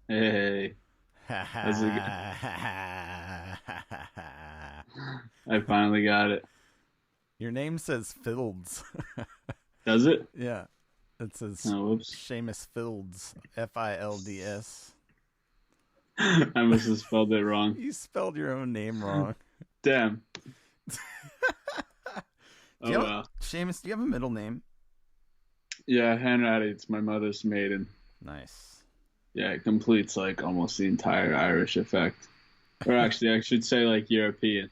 Hey, that's a good. I finally got it. Your name says Fields. Does it? Yeah, it says Oh, whoops. Seamus Fields. Filds. I must have spelled it wrong. You spelled your own name wrong. Damn. Do Oh you have well. Seamus? Do you have a middle name? Yeah, Henratty, it's my mother's maiden. Nice. Yeah, it completes like almost the entire Irish effect. Or actually, I should say like European.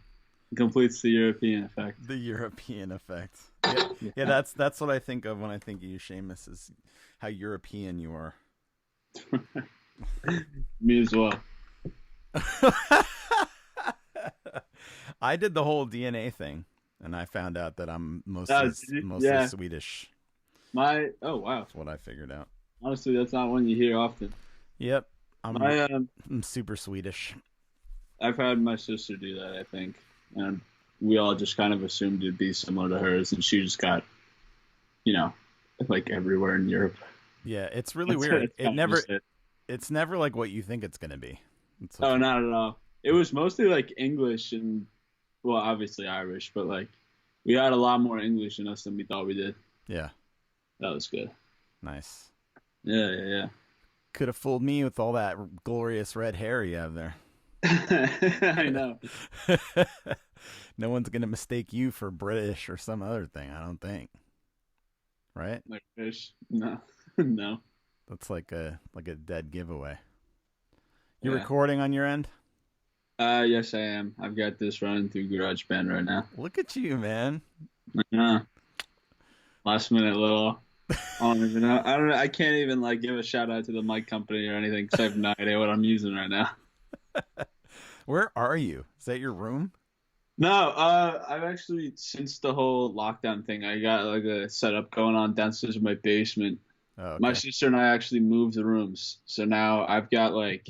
It completes the European effect. The European effect. Yeah, yeah. Yeah, That's what I think of when I think of you, Seamus. Is how European you are. me as well. I did the whole DNA thing, and I found out that I'm mostly Did you? mostly Yeah, Swedish. oh wow. That's what I figured out. Honestly, that's not one you hear often. Yep, I'm My I'm super Swedish. I've had my sister do that, I think, and we all just kind of assumed it'd be similar to hers, and she just got, you know, like everywhere in Europe. Yeah, it's really That's weird. that's kind of just it. It's never like what you think it's gonna be. It's so Oh, funny. not at all. It was mostly like English and, well, obviously Irish, but like we had a lot more English in us than we thought we did. Yeah, That was good. nice. Yeah, yeah, Could have fooled me with all that glorious red hair you have there. yeah. I know. No one's gonna mistake you for British or some other thing. I don't think. Right? Like fish. No, no. That's like a dead giveaway. You Yeah. recording on your end? Yes, I am. I've got this running through GarageBand right now. Look at you, man. Yeah. Last minute little. I don't even know. I don't. I can't even like give a shout out to the mic company or anything because I have no idea what I'm using right now. Where are you? Is that your room? No, I've actually since the whole lockdown thing, I got like a setup going on downstairs in my basement. Oh, My okay. sister and I actually moved the rooms, so now I've got like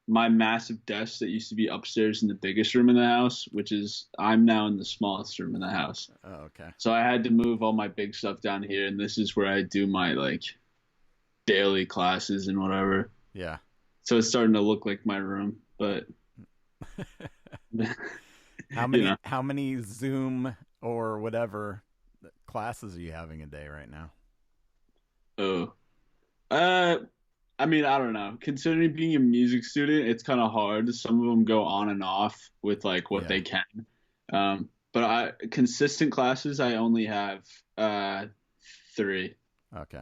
my massive desk that used to be upstairs in the biggest room in the house, which is I'm now in the smallest room in the house. Oh, okay. So I had to move all my big stuff down here, and this is where I do my like daily classes and whatever. Yeah. So it's starting to look like my room, but you know. How many Zoom or whatever classes are you having a day right now? Oh, uh, I mean, I don't know. Considering being a music student, it's kind of hard. Some of them go on and off with like what Yeah. they can. But I consistent classes, I only have three. Okay.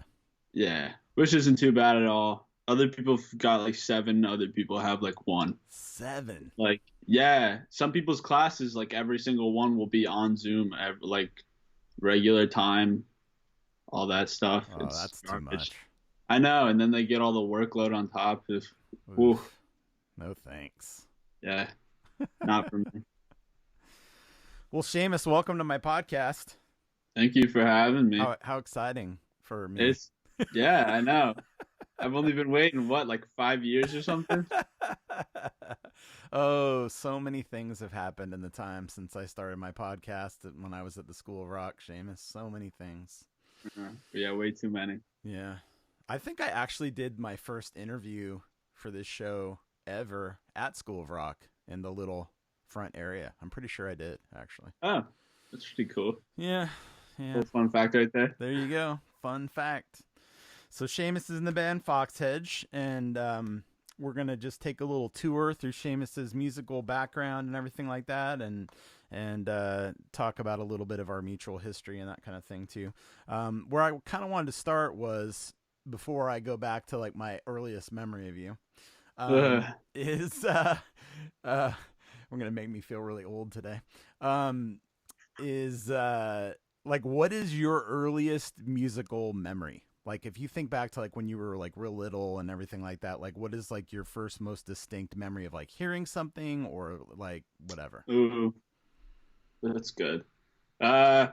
Yeah, which isn't too bad at all. Other people have got like seven. Other people have like one. 7. Like, yeah, some people's classes, like every single one will be on Zoom, like regular time, all that stuff. Oh, It's that's too garbage. much. I know, and then they get all the workload on top of, ooh, Oof. No thanks. yeah, not for me. Well, Seamus, welcome to my podcast. Thank you for having me. How exciting for me. It's, yeah, I know. I've only been waiting, what, like 5 years or something? Oh, so many things have happened in the time since I started my podcast when I was at the School of Rock, Seamus. So many things. Yeah, way too many. Yeah. I think I actually did my first interview for this show ever at School of Rock in the little front area. I'm pretty sure I did, actually. Oh, that's pretty cool. Yeah. Yeah. Little fun fact right there. There you go. Fun fact. So Seamus is in the band Foxhedge, and we're gonna just take a little tour through Seamus's musical background and everything like that, and talk about a little bit of our mutual history and that kind of thing too. Where I kind of wanted to start was before I go back to like my earliest memory of you. Ugh. Is we're gonna make me feel really old today. Is like what is your earliest musical memory? Like if you think back to like when you were like real little and everything like that, like what is like your first most distinct memory of like hearing something or like whatever? Ooh, that's good. Uh,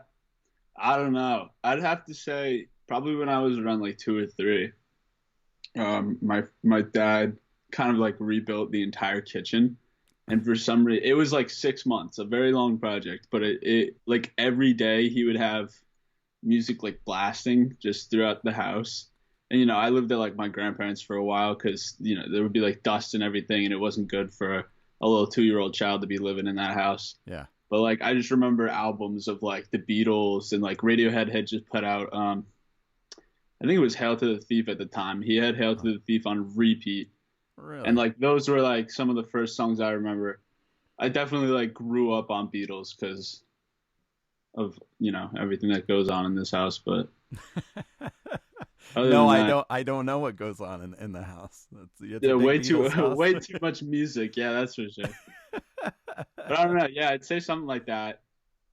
I don't know. I'd have to say probably when I was around like two or three. My dad kind of like rebuilt the entire kitchen, and for some reason it was like 6 months, a very long project, but it like every day he would have music like blasting just throughout the house, And I lived at like my grandparents for a while because there would be like dust and everything, and it wasn't good for a little 2-year-old child to be living in that house. Yeah. But like I just remember albums of like the Beatles and like Radiohead had just put out I think it was Hail to the Thief at the time. He had Hail to the Thief on repeat. And Really? like those were like some of the first songs I remember. I definitely like grew up on Beatles because of everything that goes on in this house. But other No, than I that, don't. I don't know what goes on in the house. It's a yeah, big way too Beatles house. way too much music. Yeah, that's for sure. But I don't know. Yeah, I'd say something like that.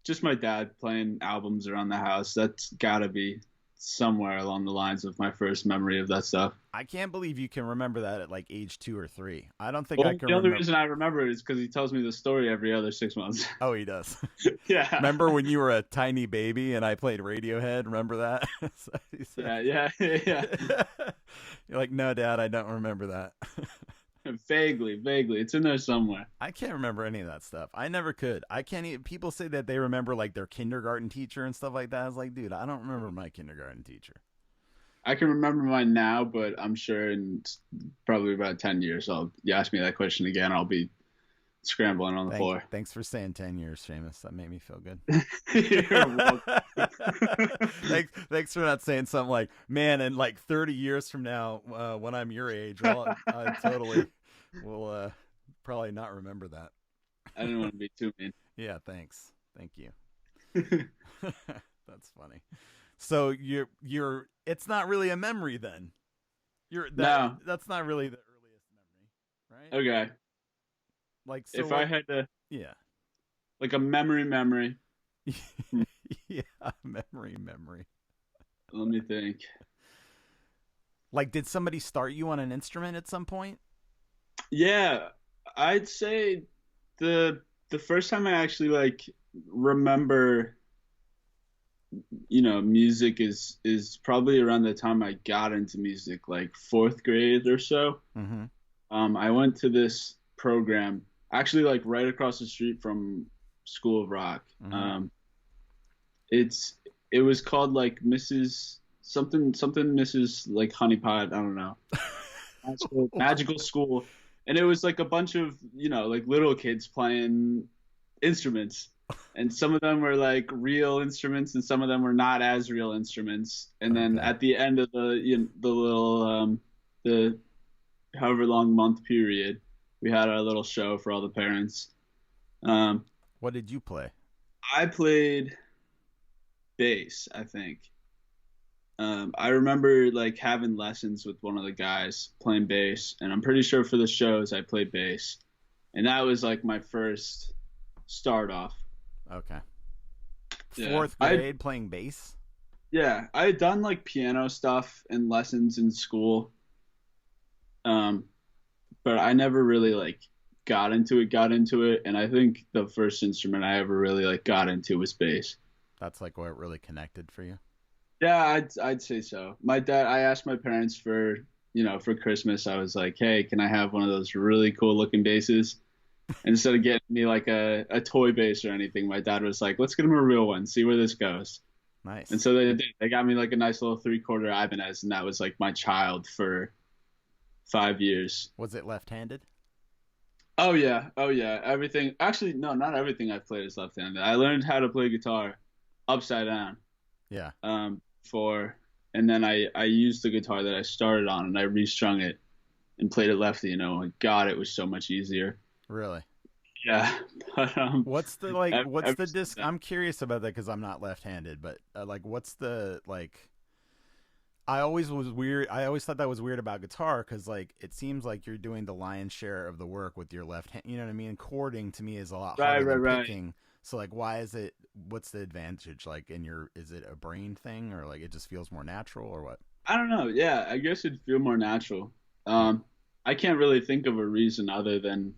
Just my dad playing albums around the house. That's gotta be somewhere along the lines of my first memory of that stuff. I can't believe you can remember that at like age 2 or 3. I don't think I Well, can the only remember. reason I remember it is because he tells me the story every other 6 months. Oh, he does. Yeah. Remember when you were a tiny baby and I played Radiohead? Remember that? So he said- Yeah. You're like, no, Dad, I don't remember that. Vaguely. It's in there somewhere. I can't remember any of that stuff. I never could. I can't even. People say that they remember like their kindergarten teacher and stuff like that. I was like, dude, I don't remember my kindergarten teacher. I can remember mine now, but I'm sure in probably about 10 years, you ask me that question again, I'll be scrambling on the floor. Thanks for saying 10 years, Seamus. That made me feel good. You're welcome. Thanks for not saying something like, man, in like 30 years from now, when I'm your age, I totally will probably not remember that. I didn't want to be too mean. Yeah, thanks. Thank you. That's funny. So you're it's not really a memory then. No. That's not really the earliest memory, right? Okay. Like so If I had to, yeah. like a memory. Yeah, memory. Let me think. Like, did somebody start you on an instrument at some point? Yeah, I'd say the first time I actually like remember, music is probably around the time I got into music, like fourth grade or so. Mm-hmm. I went to this program actually like right across the street from School of Rock. Mm-hmm. It was called like Mrs. something Mrs. like Honeypot. I don't know. Magical School, and it was like a bunch of like little kids playing instruments, and some of them were like real instruments, and some of them were not as real instruments. And then at the end of the little the however long month period, we had our little show for all the parents. What did you play? I played bass, I think. I remember like having lessons with one of the guys playing bass, and I'm pretty sure for the shows I played bass, and that was like my first start off. Okay. Yeah. Fourth grade playing bass? Yeah, I had done like piano stuff and lessons in school, but I never really like got into it, and I think the first instrument I ever really like got into was bass. That's like what really connected for you? Yeah, I'd say so. My dad, I asked my parents for Christmas, I was like, hey, can I have one of those really cool looking basses? And instead of getting me like a toy bass or anything, my dad was like, let's get him a real one, see where this goes. Nice. And so they did. They got me like a nice little 3/4 Ibanez, and that was like my child for 5 years. Was it left-handed? Oh yeah. Everything. Actually, no, not everything I've played is left-handed. I learned how to play guitar upside down. Yeah. And then I used the guitar that I started on, and I restrung it and played it lefty. God, it was so much easier. Really? Yeah. But what's the disc? I'm curious about that because I'm not left-handed, but like, what's the like? I always was weird. I always thought that was weird about guitar because like it seems like you're doing the lion's share of the work with your left hand. You know what I mean? Chording to me is a lot harder than picking. So like, why is it? What's the advantage? Like, is it a brain thing or like it just feels more natural or what? I don't know. Yeah, I guess it'd feel more natural. I can't really think of a reason other than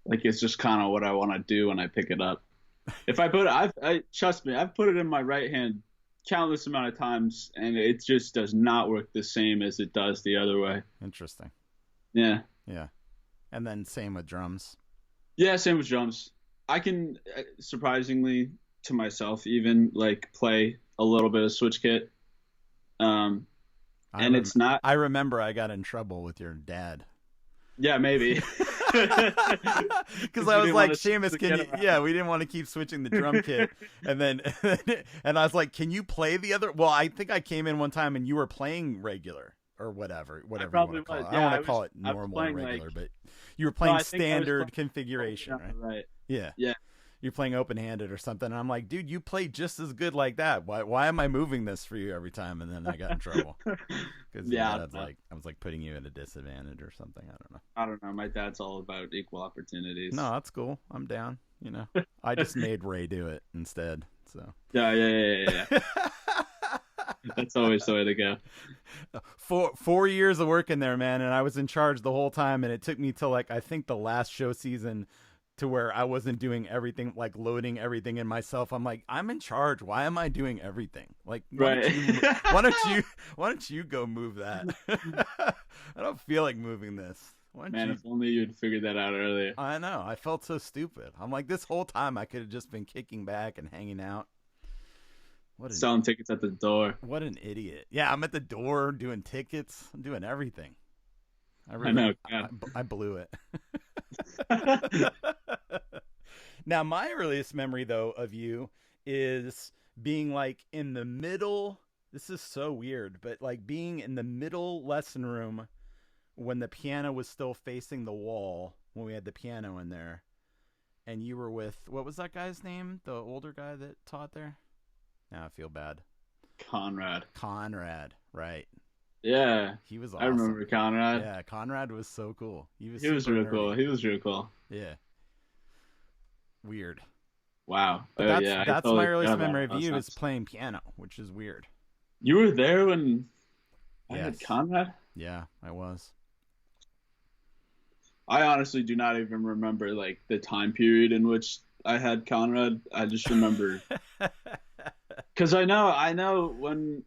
like it's just kind of what I want to do when I pick it up. If I put it, I trust me, I've put it in my right hand countless amount of times, and it just does not work the same as it does the other way. Interesting. Yeah. Yeah. And then same with drums. Yeah, same with drums. I can surprisingly to myself even like play a little bit of switch kit. and it's not. I remember I got in trouble with your dad. Yeah, maybe. Because I was like, Seamus, can you? Yeah, we didn't want to keep switching the drum kit, and then and I was like, can you play the other? Well, I think I came in one time and you were playing regular or whatever you want to call it. I don't want to call it normal or regular, but you were playing standard configuration, right? Yeah. Yeah. You're playing open-handed or something. And I'm like, dude, you play just as good like that. Why am I moving this for you every time? And then I got in trouble. Because I was like putting you at a disadvantage or something. I don't know. My dad's all about equal opportunities. No, that's cool. I'm down. I just made Ray do it instead. So yeah. That's always the way to go. 4 years of working there, man, and I was in charge the whole time. And it took me till like I think the last show season to where I wasn't doing everything, like loading everything in myself. I'm like, I'm in charge. Why am I doing everything? Like, why don't you go move that? I don't feel like moving this. Man, if only you'd figured that out earlier. I know. I felt so stupid. I'm like, this whole time I could have just been kicking back and hanging out. Selling tickets at the door. What an idiot. Yeah, I'm at the door doing tickets. I'm doing everything. I know. I blew it. Now, my earliest memory, though, of you is being like in the middle. This is so weird, but like being in the middle lesson room when the piano was still facing the wall, when we had the piano in there, and you were with, what was that guy's name? The older guy that taught there? Now I feel bad. Conrad, right. Yeah. He was awesome. I remember Conrad. Yeah, Conrad was so cool. He was real cool. He was real cool. Yeah. Weird. Wow. That's my earliest memory of you is playing piano, which is weird. You were there when I had Conrad? Yeah, I was. I honestly do not even remember like the time period in which I had Conrad. I just remember because I know when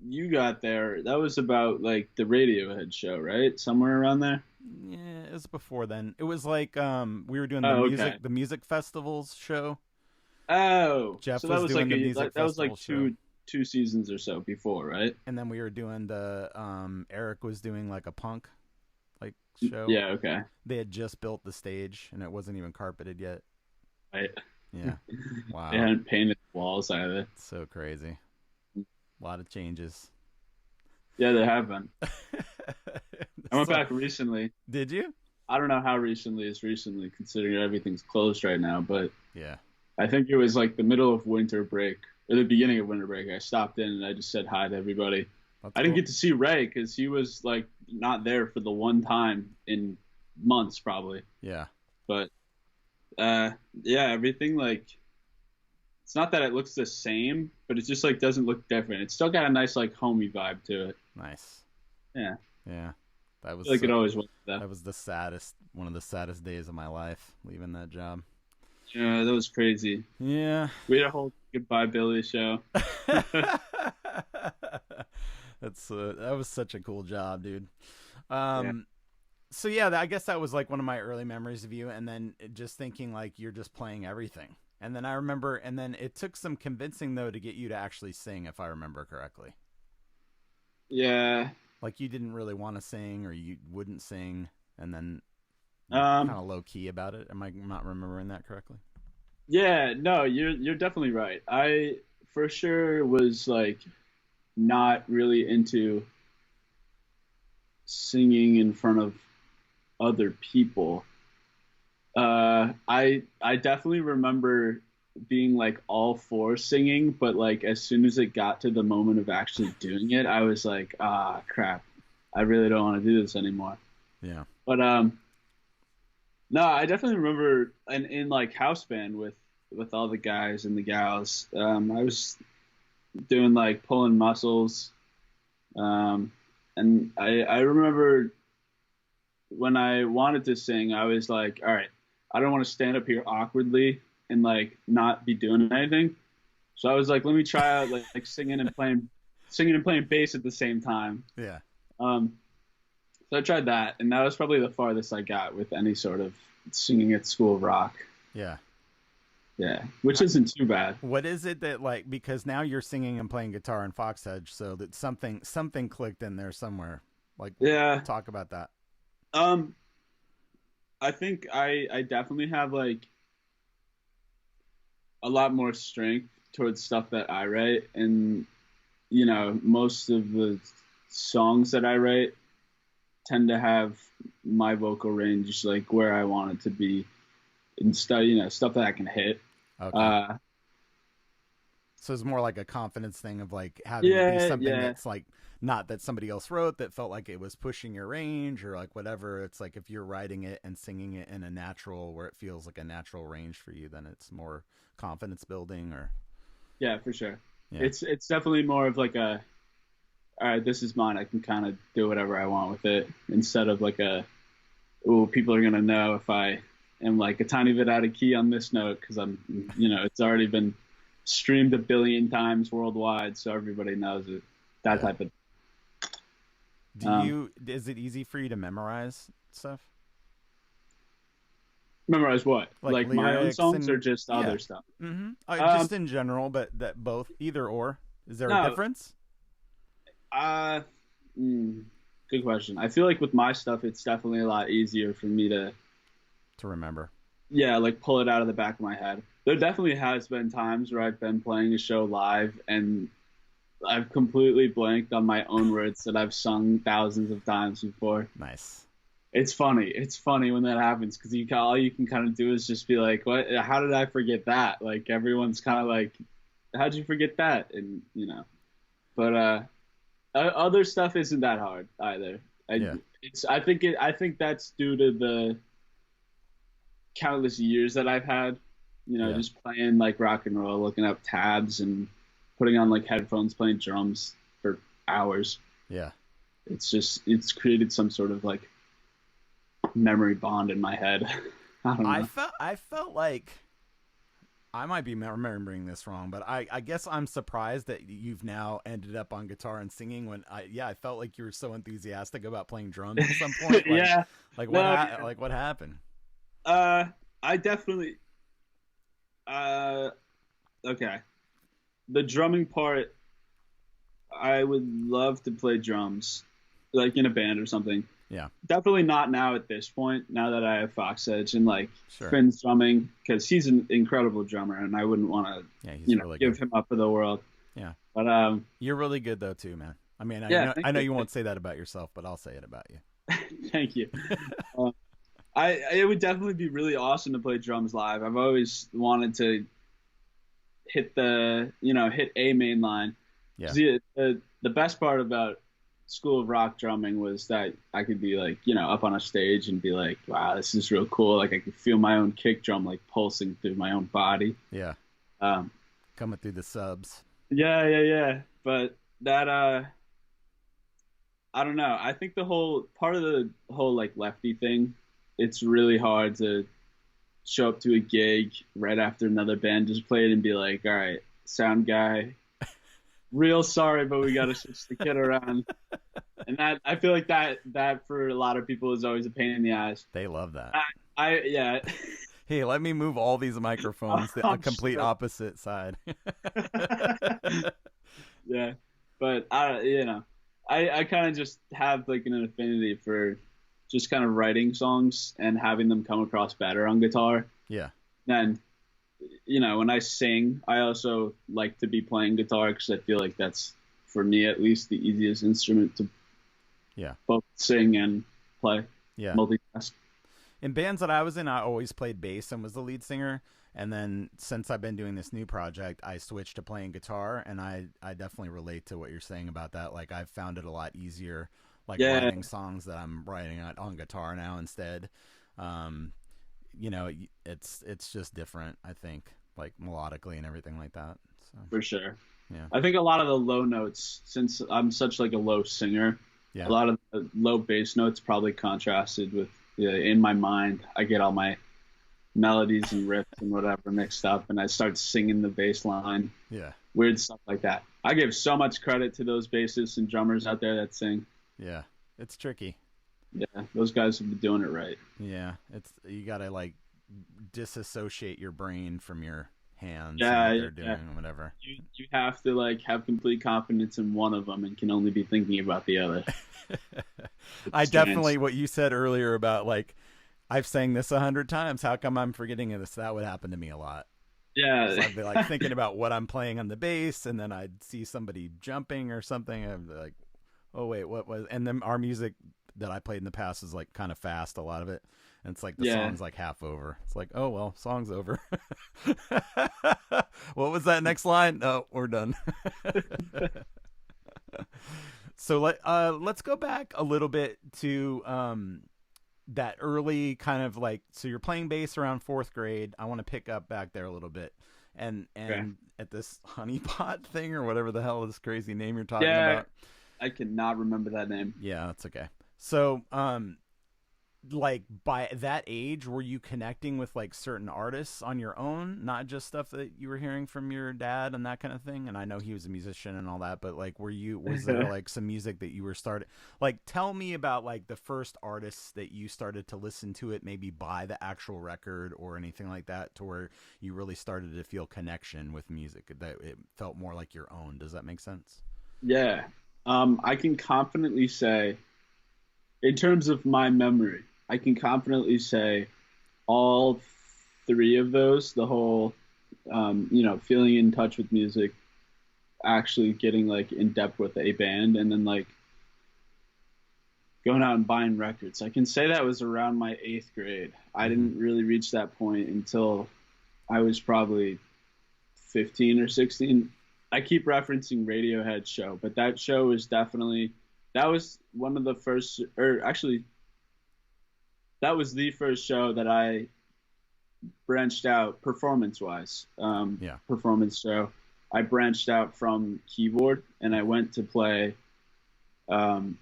you got there, that was about like the Radiohead show, right? Somewhere around there. Yeah, it was before then. It was like we were doing the music festivals show. Oh, Jeff was doing the music that was like show. two seasons or so before, right? And then we were doing the Eric was doing like a punk like show. Yeah, okay. They had just built the stage and it wasn't even carpeted yet. Right. Yeah. Wow. They hadn't painted the walls either. So crazy. A lot of changes. Yeah, there have been. I went back recently. Did you? I don't know how recently is recently, considering everything's closed right now, but yeah. I think it was like the middle of winter break, or the beginning of winter break. I stopped in and I just said hi to everybody. I didn't get to see Ray because he was like not there for the one time in months probably. Yeah. But everything like it's not that it looks the same, but it just like doesn't look different. It's still got a nice like homey vibe to it. Nice. Yeah. Yeah. That was like it always was. That was one of the saddest days of my life, leaving that job. Yeah, that was crazy. Yeah. We had a whole Goodbye Billy show. That was such a cool job, dude. So yeah, I guess that was like one of my early memories of you, and then just thinking like you're just playing everything. And then I remember, and then it took some convincing though to get you to actually sing, if I remember correctly. Yeah. Like you didn't really want to sing, or you wouldn't sing, and then kind of low key about it. Am I not remembering that correctly? Yeah, no, you're definitely right. I for sure was like not really into singing in front of other people. I definitely remember being like all for singing, but like as soon as it got to the moment of actually doing it, I was like, crap, I really don't want to do this anymore. Yeah. But no, I definitely remember in like house band with all the guys and the gals. I was doing like pulling muscles, and I remember when I wanted to sing, I was like, all right, I don't want to stand up here awkwardly and like not be doing anything. So I was like, let me try out like singing and playing bass at the same time. Yeah. So I tried that, and that was probably the farthest I got with any sort of singing at school rock. Yeah. Yeah, which isn't too bad. What is it that, like, because now you're singing and playing guitar in Foxhedge, so that something clicked in there somewhere. Like, Yeah. talk about that. Um, I think I definitely have like a lot more strength towards stuff that I write, and most of the songs that I write tend to have my vocal range like where I want it to be, and stuff that I can hit. Okay. So it's more like a confidence thing of like having it be Yeah, something yeah, that's like not that somebody else wrote that felt like it was pushing your range or like whatever. It's like if you're writing it and singing it in a natural where it feels like a natural range for you, then it's more confidence building or yeah, for sure. yeah. It's definitely more of like a, all right, this is mine. I can kind of do whatever I want with it, instead of like oh, people are gonna know if I am like a tiny bit out of key on this note because it's already been streamed 1 billion times worldwide, so everybody knows it. That Yeah. type of. Is it easy for you to memorize stuff? Memorize what? Like my own lyrics songs or and just yeah. other stuff? Just in general, but that both, either or. Is there a No. difference? Good question. I feel like with my stuff, it's definitely a lot easier for me to remember. Yeah, like pull it out of the back of my head. There definitely has been times where I've been playing a show live and I've completely blanked on my own words that I've sung thousands of times before. Nice. It's funny. It's funny when that happens because all you can kind of do is just be like, "What? How did I forget that?" Like everyone's kind of like, "How'd you forget that?" And but other stuff isn't that hard either. I think that's due to the countless years that I've had, just playing like rock and roll, looking up tabs and putting on like headphones, playing drums for hours. Yeah. It's created some sort of like memory bond in my head. I don't know. I felt like I might be remembering this wrong, but I guess I'm surprised that you've now ended up on guitar and singing when I felt like you were so enthusiastic about playing drums at some point. Like, yeah. Like what happened? I definitely okay. The drumming part, I would love to play drums, like in a band or something. Yeah. Definitely not now at this point, now that I have Foxhedge and like Sure. Finn's drumming, because he's an incredible drummer and I wouldn't want to really give good. him up for the world. Yeah. But you're really good though too, man. I mean, I know you won't say that about yourself, but I'll say it about you. Thank you. It would definitely be really awesome to play drums live. I've always wanted to hit hit a main line. Yeah. The best part about School of Rock drumming was that I could be like, up on a stage and be like, wow, this is real cool. Like I could feel my own kick drum like pulsing through my own body. Yeah. Coming through the subs. Yeah. But that I don't know. I think the whole like lefty thing, it's really hard to show up to a gig right after another band just played and be like, all right, sound guy, real sorry, but we got to switch the kid around. And that, I feel like that for a lot of people is always a pain in the ass. They love that. Yeah. Hey, let me move all these microphones to a complete opposite side. Yeah. But I kind of just have like an affinity for just kind of writing songs and having them come across better on guitar. Yeah. And when I sing, I also like to be playing guitar because I feel like that's, for me at least, the easiest instrument to both sing and play. Yeah. Multitask. In bands that I was in, I always played bass and was the lead singer. And then since I've been doing this new project, I switched to playing guitar. And I definitely relate to what you're saying about that. Like I've found it a lot easier, like writing songs that I'm writing on guitar now instead. It's just different, I think, like melodically and everything like that. So. For sure. Yeah. I think a lot of the low notes, since I'm such like a low singer, a lot of the low bass notes probably contrasted with, in my mind, I get all my melodies and riffs and whatever mixed up and I start singing the bass line. Yeah. Weird stuff like that. I give so much credit to those bassists and drummers out there that sing. Yeah. It's tricky. Yeah. Those guys have been doing it right. Yeah. You gotta like disassociate your brain from your hands and Yeah, what they're yeah. doing or whatever. You have to like have complete confidence in one of them and can only be thinking about the other. I It's definitely, strange. what you said earlier about like, I've sang this 100 times. How come I'm forgetting this? That would happen to me a lot. So Yeah, I'd be like thinking about what I'm playing on the bass, and then I'd see somebody jumping or something. I'd be like, oh wait, what was? And then our music that I played in the past is like kind of fast, a lot of it, and it's like the yeah. song's like half over. It's like, oh well, song's over. What was that next line? No, we're done. So let's go back a little bit to that early kind of like, so you're playing bass around fourth grade. I want to pick up back there a little bit, and Okay. at this honeypot thing or whatever the hell this crazy name you're talking Yeah, about. I cannot remember that name. Yeah, that's okay. So like by that age, were you connecting with like certain artists on your own, not just stuff that you were hearing from your dad and that kind of thing? And I know he was a musician and all that, but like, was there like some music that you were started, like, tell me about like the first artists that you started to listen to it, maybe buy the actual record or anything like that, to where you really started to feel connection with music, that it felt more like your own. Does that make sense? Yeah. I can confidently say, in terms of my memory, I can confidently say all three of those, the whole, feeling in touch with music, actually getting like in depth with a band, and then like going out and buying records. I can say that was around my eighth grade. I Mm-hmm. didn't really reach that point until I was probably 15 or 16. I keep referencing Radiohead show, but that show was definitely, that was one of the first, or actually that was the first show that I branched out performance wise. Yeah. Performance show. I branched out from keyboard and I went to play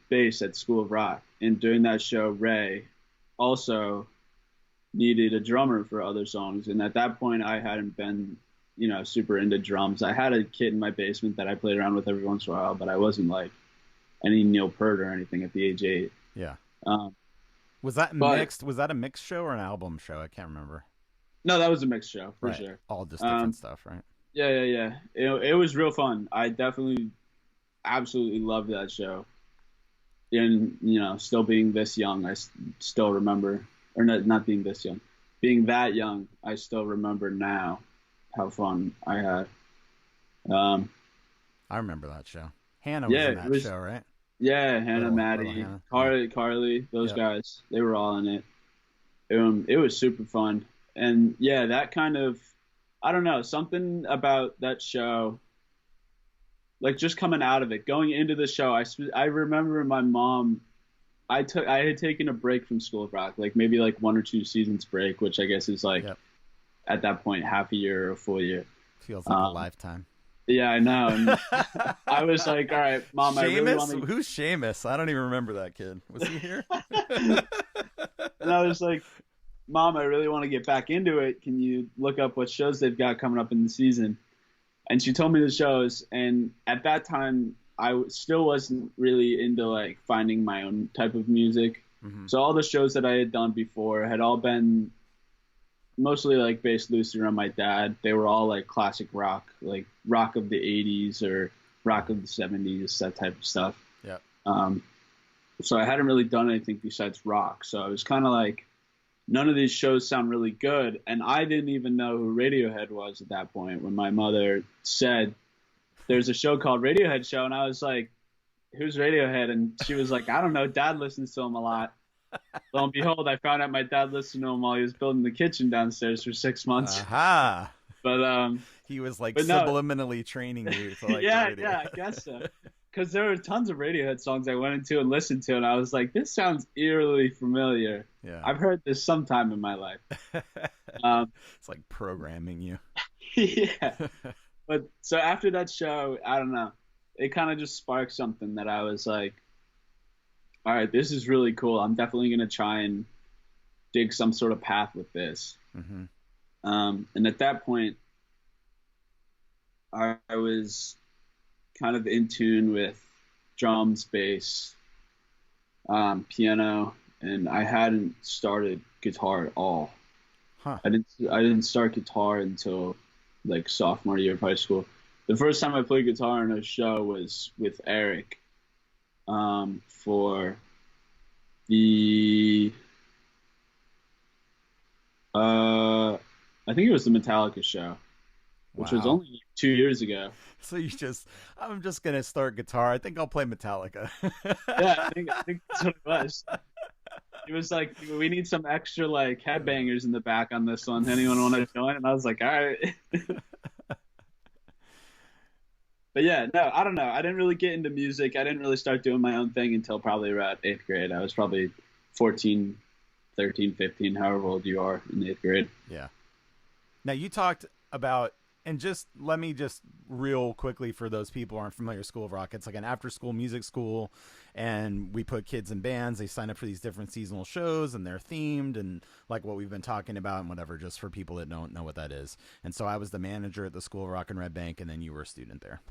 bass at School of Rock. And during that show, Ray also needed a drummer for other songs. And at that point, I hadn't been, super into drums. I had a kit in my basement that I played around with every once in a while, but I wasn't like any Neil Peart or anything at the age 8. Yeah. Um, Was that but mixed? Was that a mixed show or an album show? I can't remember. no, that was a mixed show for Right. sure. All just different Um, stuff, right? yeah, yeah, yeah. It was real fun. I definitely, absolutely loved that show. And still being this young, still remember, or not being this young, being that young, I still remember now how fun I had. Um, I remember that show. Hannah was yeah, in it that was. show, right? Yeah, Hannah, Little Maddie, Hannah. Yeah. Carly, those Yep. guys, they were all in it. It was super fun. And yeah, that kind of, I don't know, something about that show, like just coming out of it, going into the show, I remember my mom, I had taken a break from School of Rock, like maybe like 1 or 2 seasons break, which I guess is like Yep. at that point half a year or a full year. Feels like a Um, lifetime. yeah, I know. And I was like, all right, mom, I really want Seamus? to. Who's Seamus? I don't even remember that kid. Was he here? And I was like, Mom, I really want to get back into it. Can you look up what shows they've got coming up in the season? And she told me the shows. And at that time, still wasn't really into like finding my own type of music. Mm-hmm. So all the shows that I had done before had all been mostly like based loosely around my dad. They were all like classic rock, like rock of the 80s or rock of the 70s, that type of stuff. Yep. So I hadn't really done anything besides rock. So I was kind of like, none of these shows sound really good. And I didn't even know who Radiohead was at that point when my mother said, there's a show called Radiohead Show. And I was like, who's Radiohead? And she was like, I don't know. Dad listens to him a lot. Lo and behold, I found out my dad listened to him while he was building the kitchen downstairs for 6 months. Aha. But he was like but no. subliminally training you to like yeah, radio. I guess so. Because there were tons of Radiohead songs I went into and listened to, and I was like, this sounds eerily familiar. Yeah. I've heard this sometime in my life. It's like programming you. Yeah. But so after that show, I don't know, it kind of just sparked something that I was like, all right, this is really cool. I'm definitely going to try and dig some sort of path with this. Mm-hmm. And at that point, I was kind of in tune with drums, bass, piano, and I hadn't started guitar at all. Huh. I didn't start guitar until like sophomore year of high school. The first time I played guitar in a show was with Eric, for the I think it was the Metallica show, which was Wow. only 2 years ago. So I'm just gonna start guitar. I think I'll play Metallica. Yeah, I think that's what it was. It was like, we need some extra like headbangers in the back on this one. Anyone want to join? And I was like, all right. But yeah, no, I don't know. I didn't really get into music. I didn't really start doing my own thing until probably around eighth grade. I was probably 14, 13, 15, however old you are in eighth grade. Yeah. Now you talked about, and just let me just real quickly for those people who aren't familiar, School of Rock, it's like an after school music school, and we put kids in bands. They sign up for these different seasonal shows, and they're themed, and like what we've been talking about and whatever, just for people that don't know what that is. And so I was the manager at the School of Rock and Red Bank, and then you were a student there.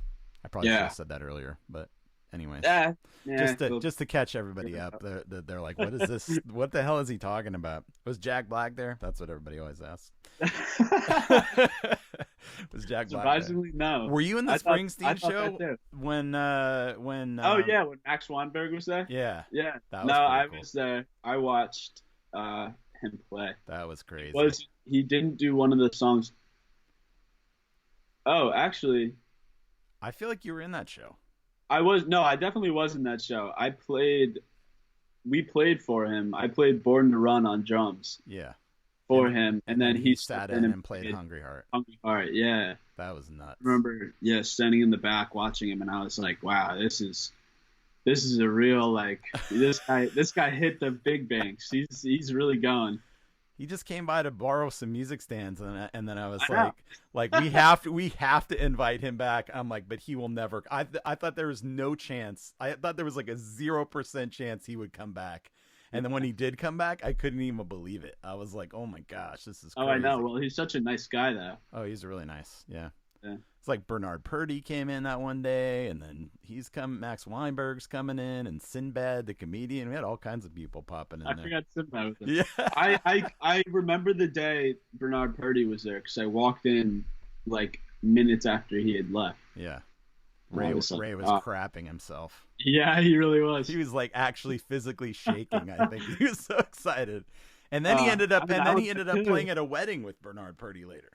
I probably should Yeah. have said that earlier, but anyways, Yeah. Yeah. Cool. just to catch everybody up, they're like, what is this? What the hell is he talking about? Was Jack Black there? That's what everybody always asks. Was Jack Black there? Surprisingly, no. Were you in the I Springsteen thought show that too. when Oh yeah, when Max Weinberg was there. yeah, Yeah. that was No, pretty I cool. was there. I watched him play. That was crazy. He didn't do one of the songs? Oh, actually, I feel like you were in that show. I was. No, I definitely was in that show. We played for him. I played Born to Run on drums Yeah, for him, and then he sat stepped in in and played Hungry Heart. Hungry Heart. Yeah. That was nuts. I remember, yeah, standing in the back watching him, and I was like, wow, this is a real, like, this guy hit the big banks. He's really going. He just came by to borrow some music stands, and then I was I know. like we have to invite him back. I'm like, but he will never. I thought there was no chance. I thought there was like a 0% chance he would come back. And then when he did come back, I couldn't even believe it. I was like, oh my gosh, this is crazy. Oh, I know. Well, he's such a nice guy, though. Oh, he's really nice. Yeah. Yeah. It's like Bernard Purdy came in that one day, and then Max Weinberg's coming in, and Sinbad, the comedian. We had all kinds of people popping in I there. forgot Simba with him. Yeah. I remember the day Bernard Purdy was there because I walked in like minutes after he had left. Yeah. And I was like, Ray was oh. crapping himself. Yeah, he really was. He was like actually physically shaking. I think he was so excited. And then he ended up too. playing at a wedding with Bernard Purdy later.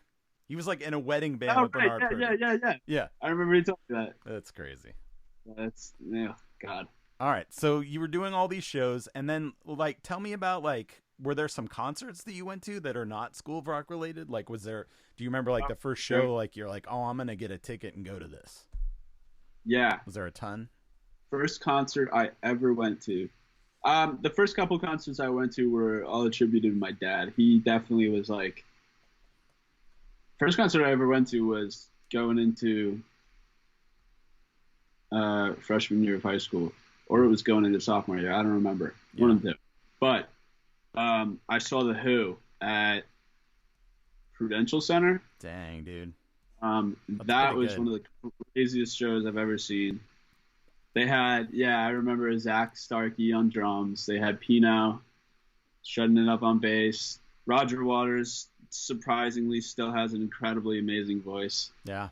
He was like in a wedding band Oh, with right. Bernard Purdy. Yeah. Yeah. I remember he told me that. That's crazy. That's, yeah, God. All right. So you were doing all these shows, and then like tell me about like, were there some concerts that you went to that are not School of Rock related? Like do you remember like the first show, sure. like you're like, oh, I'm gonna get a ticket and go to this? Yeah. Was there a ton? First concert I ever went to. The first couple concerts I went to were all attributed to my dad. He definitely was like, first concert I ever went to was going into freshman year of high school, or it was going into sophomore year. I don't remember. One of the two. But I saw the Who at Prudential Center. Dang, dude. That was one of the craziest shows I've ever seen. They had, I remember Zach Starkey on drums. They had Pino shutting it up on bass. Roger Waters surprisingly still has an incredibly amazing voice. Yeah.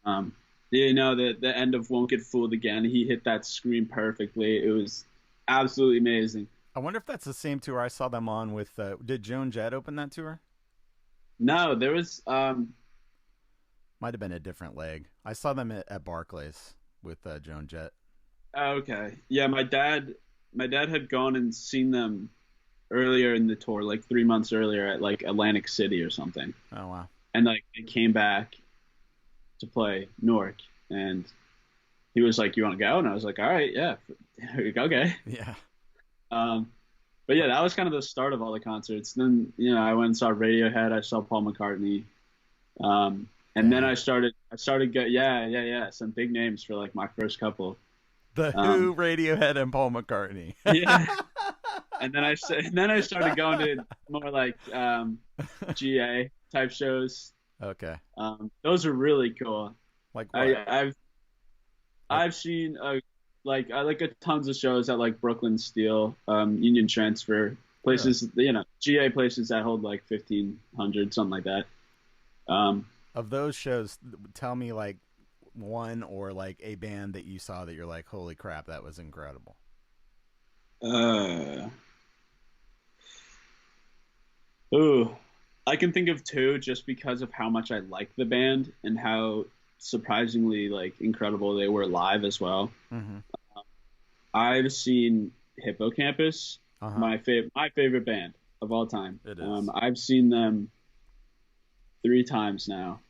The end of Won't Get Fooled Again, he hit that scream perfectly. It was absolutely amazing. I wonder if that's the same tour I saw them on with. Did Joan Jett open that tour? No, there was. Might have been a different leg. I saw them at Barclays with Joan Jett. Okay. Yeah, my dad had gone and seen them earlier in the tour, like 3 months earlier at like Atlantic City or something. Oh wow. And like they came back to play Newark, and he was like, "You want to go?" And I was like, "All right, yeah, okay." Yeah. But yeah, that was kind of the start of all the concerts. Then I went and saw Radiohead. I saw Paul McCartney. And then I started some big names for like my first couple. The Who, Radiohead, and Paul McCartney. Yeah. And then I started going to more like GA type shows. Okay. Those are really cool. Like what? I've seen tons of shows at like Brooklyn Steel, Union Transfer, Really? Places, GA places that hold like 1,500, something like that. Um, Of those shows, tell me like one or like a band that you saw that you're like, holy crap, that was incredible. uh, ooh, I can think of two just because of how much I like the band and how surprisingly like incredible they were live as well. Mm-hmm. I've seen Hippocampus, Uh huh. my favorite band of all time. It is. I've seen them 3 times now.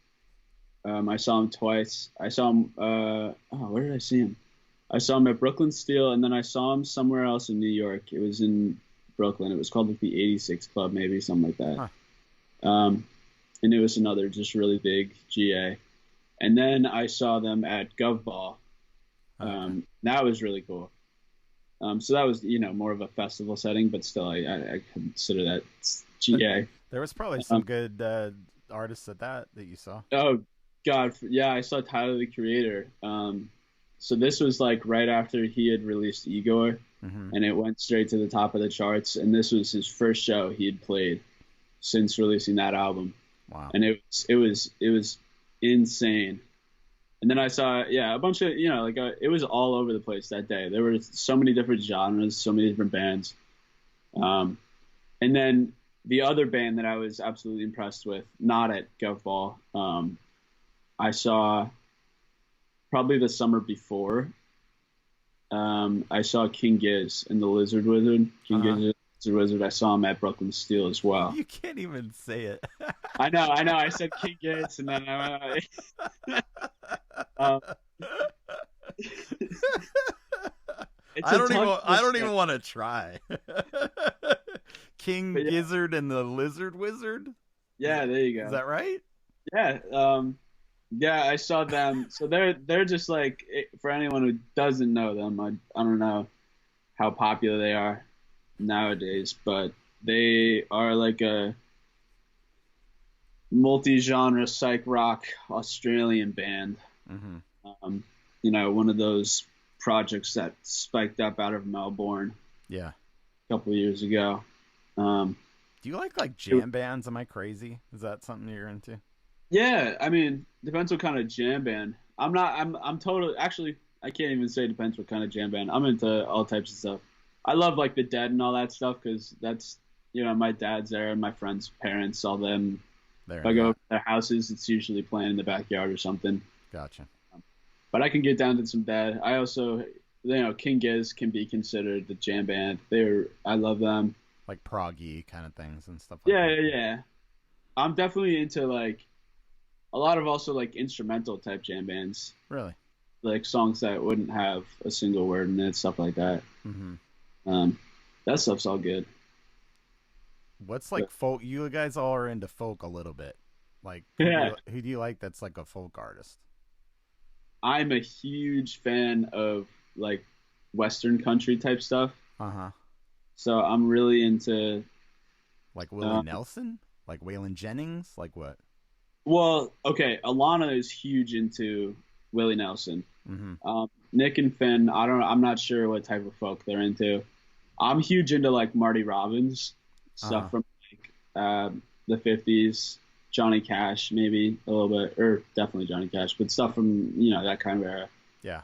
I saw him twice. I saw him. Where did I see him? I saw him at Brooklyn Steel, and then I saw him somewhere else in New York. It was in Brooklyn. It was called like the 86 Club, maybe something like that. Huh. And it was another just really big GA. And then I saw them at Gov Ball. Okay. That was really cool. So that was more of a festival setting, but still I consider that GA. There was probably some Um, good artists at that you saw. oh God, yeah, I saw Tyler the Creator. So this was like right after he had released Igor, Mm-hmm. and it went straight to the top of the charts. And this was his first show he had played since releasing that album, Wow. and it was insane. And then I saw a bunch of it was all over the place that day. There were so many different genres, so many different bands. Um, and then the other band that I was absolutely impressed with, not at Gov Ball, I saw probably the summer before. I saw King Giz and the Lizard Wizard. Uh King Giz huh. and the Lizard Wizard. I saw him at Brooklyn Steel as well. You can't even say it. I know. I said King Giz, and then uh, it's I a don't even. tongue I don't twister. even want to try. King But yeah, Gizzard and the Lizard Wizard. yeah, there you Is go. that right? Yeah, yeah, I saw them. So they're just like for anyone who doesn't know them, I don't know how popular they are nowadays, but they are like a multi-genre psych rock Australian band. Mm-hmm. Um, one of those projects that spiked up out of Melbourne Yeah. a couple of years ago. Um, Do you like it- jam bands? Am I crazy? Is that something you're into? yeah, I mean, depends what kind of jam band. I'm not. I'm totally. Actually, I can't even say depends what kind of jam band. I'm into all types of stuff. I love like the Dead and all that stuff because that's my dad's there and my friends' parents, all them. There If I and go that. over to their houses, it's usually playing in the backyard or something. Gotcha. But I can get down to some Dead. I also, King Giz can be considered the jam band. I love them. Like proggy kind of things and stuff like Yeah, that. yeah, yeah. I'm definitely into like a lot of also like instrumental type jam bands, Really? like songs that wouldn't have a single word in it, stuff like that. Mm-hmm. Um, that stuff's all good. What's But like folk? You guys all are into folk a little bit. Like, yeah, who do you like that's like a folk artist? I'm a huge fan of like Western country type stuff. Uh huh. So I'm really into. Like Willie Uh, Nelson? Like Waylon Jennings? Like what? well, okay, Alana is huge into Willie Nelson. Mm-hmm. Nick and Finn, I'm not sure what type of folk they're into. I'm huge into like Marty Robbins Uh-huh. stuff from like the '50s, Johnny Cash maybe a little bit, or definitely Johnny Cash, but stuff from that kind of era. Yeah.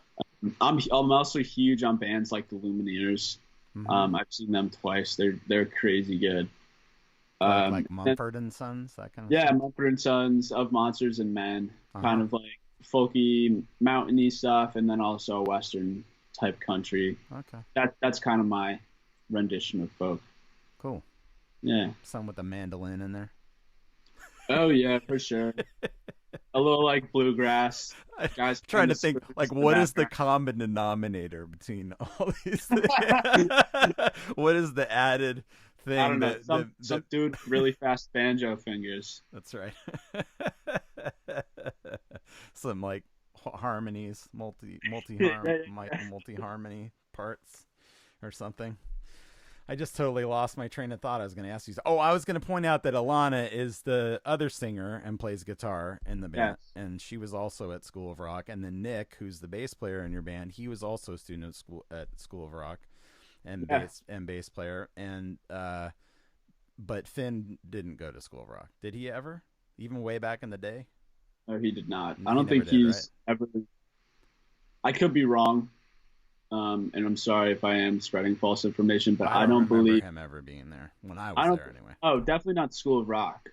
I'm also huge on bands like the Lumineers. Mm-hmm. I've seen them twice. They're crazy good. Like And Mumford and Sons, that kind of yeah, stuff. Mumford and Sons, Of Monsters and Men, kind Uh-huh. of like folky, mountainy stuff, and then also Western type country. Okay. That's kind of my rendition of folk. Cool. Yeah. Some with the mandolin in there. Oh yeah, for sure. A little like bluegrass. I'm Guys trying playing to the think, spoons like, in the what is the background. common denominator between all these things? What is the added I don't thing know. that Some dude with really fast banjo fingers. that's right. Some like harmonies, Yeah. multi harmony parts or something. I just totally lost my train of thought. I was going to ask you. Oh, I was going to point out that Alana is the other singer and plays guitar in the band, Yes. and she was also at School of Rock. And then Nick, who's the bass player in your band, he was also a student at School of Rock. and bass player, and but Finn didn't go to School of Rock. Did he ever? Even way back in the day? No, he did not. I He don't never think did, he's right? ever. I could be wrong, and I'm sorry if I am spreading false information, but I I don't don't remember believe. him ever being there when I I was don't. there anyway. Oh, definitely not School of Rock.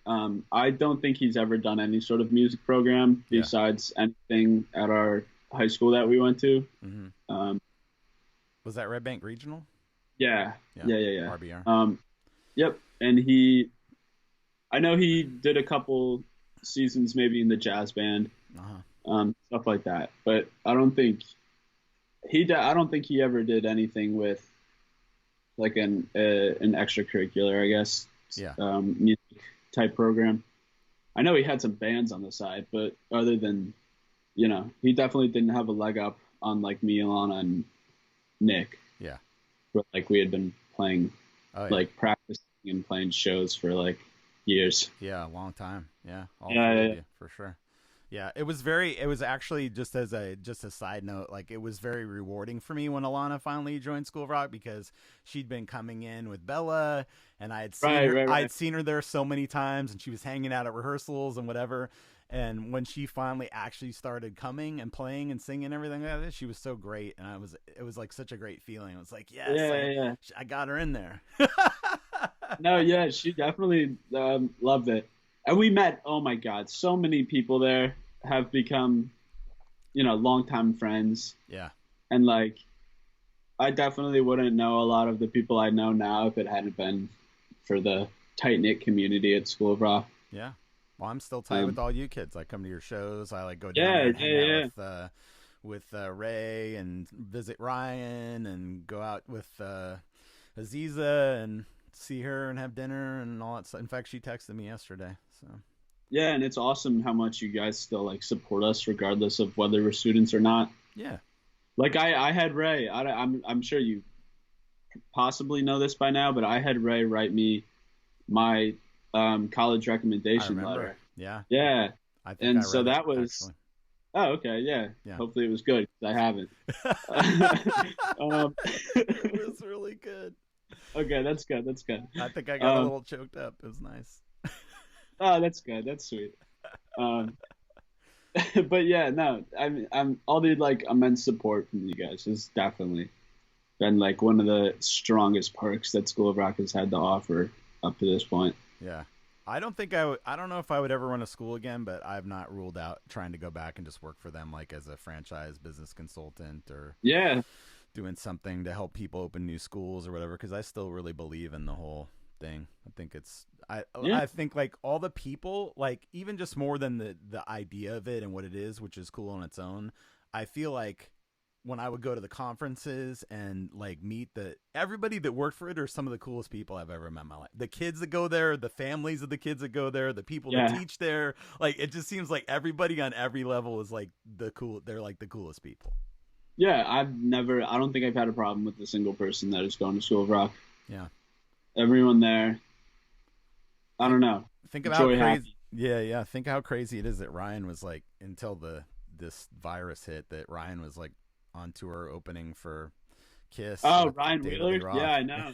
I don't think he's ever done any sort of music program Yeah. besides anything at our high school that we went to. Hmm. Um, Was that Red Bank Regional? yeah, Yeah. yeah. RBR. Yep. And I know he did a couple seasons maybe in the jazz band, stuff like that. But I don't think he ever did anything with like an extracurricular, I guess, Yeah. music type program. I know he had some bands on the side, but other than, he definitely didn't have a leg up on like me, Alana, and Nick. Yeah. But like we had been playing, Oh yeah. like practicing and playing shows for like years. Yeah, a long time. Yeah, all Yeah, three yeah, of yeah. you for sure. Yeah, it was actually just as a side note, like it was very rewarding for me when Alana finally joined School of Rock because she'd been coming in with Bella and I had seen Right, her right, right. I'd seen her there so many times and she was hanging out at rehearsals and whatever. And when she finally actually started coming and playing and singing and everything like that, she was so great and it was like such a great feeling. It was like, yes, Yeah. I got her in there. No, yeah, she definitely loved it. And we met, oh my God, so many people there have become, longtime friends. Yeah. And like, I definitely wouldn't know a lot of the people I know now if it hadn't been for the tight knit community at School of Rock. Yeah. Well, I'm still tight with all you kids. I come to your shows. I like go down Yeah, there and hang yeah. out with Ray and visit Ryan and go out with Aziza and see her and have dinner and all that stuff. In fact, she texted me yesterday. So Yeah, and it's awesome how much you guys still like support us regardless of whether we're students or not. yeah. Like I had Ray. I'm sure you possibly know this by now, but I had Ray write me my college I recommendation remember. letter. Yeah. Yeah, I think and I so read that it, was. actually. Oh, okay, yeah. Yeah. Hopefully it was good 'cause I haven't. It was really good. Okay, that's good. That's good. I think I got a little choked up. It was nice. Oh, that's good. That's sweet. Um, but yeah, no, I'm all the like immense support from you guys has definitely been like one of the strongest perks that School of Rock has had to offer up to this point. Yeah. I don't think I would. I don't know if I would ever run a school again, but I've not ruled out trying to go back and just work for them, like as a franchise business consultant or Yeah, doing something to help people open new schools or whatever. Because I still really believe in the whole thing. I think it's. I think like all the people, like even just more than the idea of it and what it is, which is cool on its own. I feel like when I would go to the conferences and like meet everybody that worked for it are some of the coolest people I've ever met in my life. The kids that go there, the families of the kids that go there, the people that teach there, like it just seems like everybody on every level is like they're like the coolest people. Yeah, I don't think I've had a problem with a single person that is going to School of Rock. Yeah. Everyone there, I don't know. Think about how crazy. Yeah. Think how crazy it is that Ryan was like until this virus hit that Ryan was like on tour opening for Kiss. Oh, Ryan Wheeler? Yeah, I know.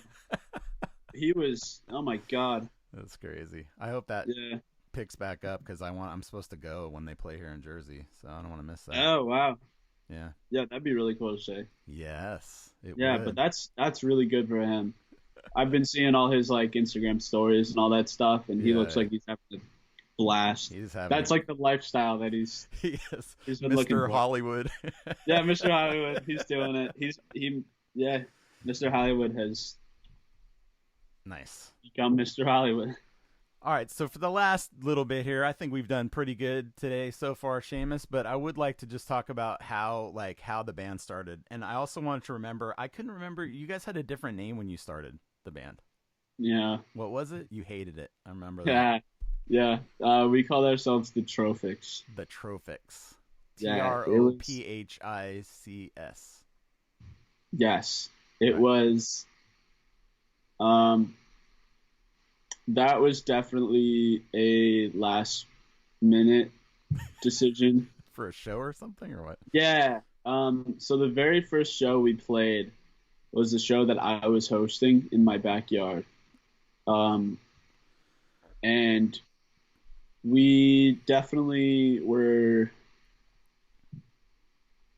He was. Oh my God. That's crazy. I hope that picks back up because I'm supposed to go when they play here in Jersey, so I don't want to miss that. Oh wow. Yeah. Yeah, that'd be really cool to say. Yes. It would. But that's really good for him. I've been seeing all his like Instagram stories and all that stuff, and he looks like he's having a blast. That's like the lifestyle that he's been Mr. looking for. Hollywood. Yeah, Mr. Hollywood. He's doing it. Mr. Hollywood has nice become Mr. Hollywood. All right, so for the last little bit here, I think we've done pretty good today so far, Seamus, but I would like to just talk about how the band started. And I also wanted to remember, I couldn't remember, you guys had a different name when you started the band. Yeah. What was it? You hated it. I remember that. Yeah. We called ourselves the Trophics. The Trophics. Yeah, Trophics. Yes. It was that was definitely a last minute decision. For a show or something or what? Yeah. So the very first show we played, was the show that I was hosting in my backyard. And we definitely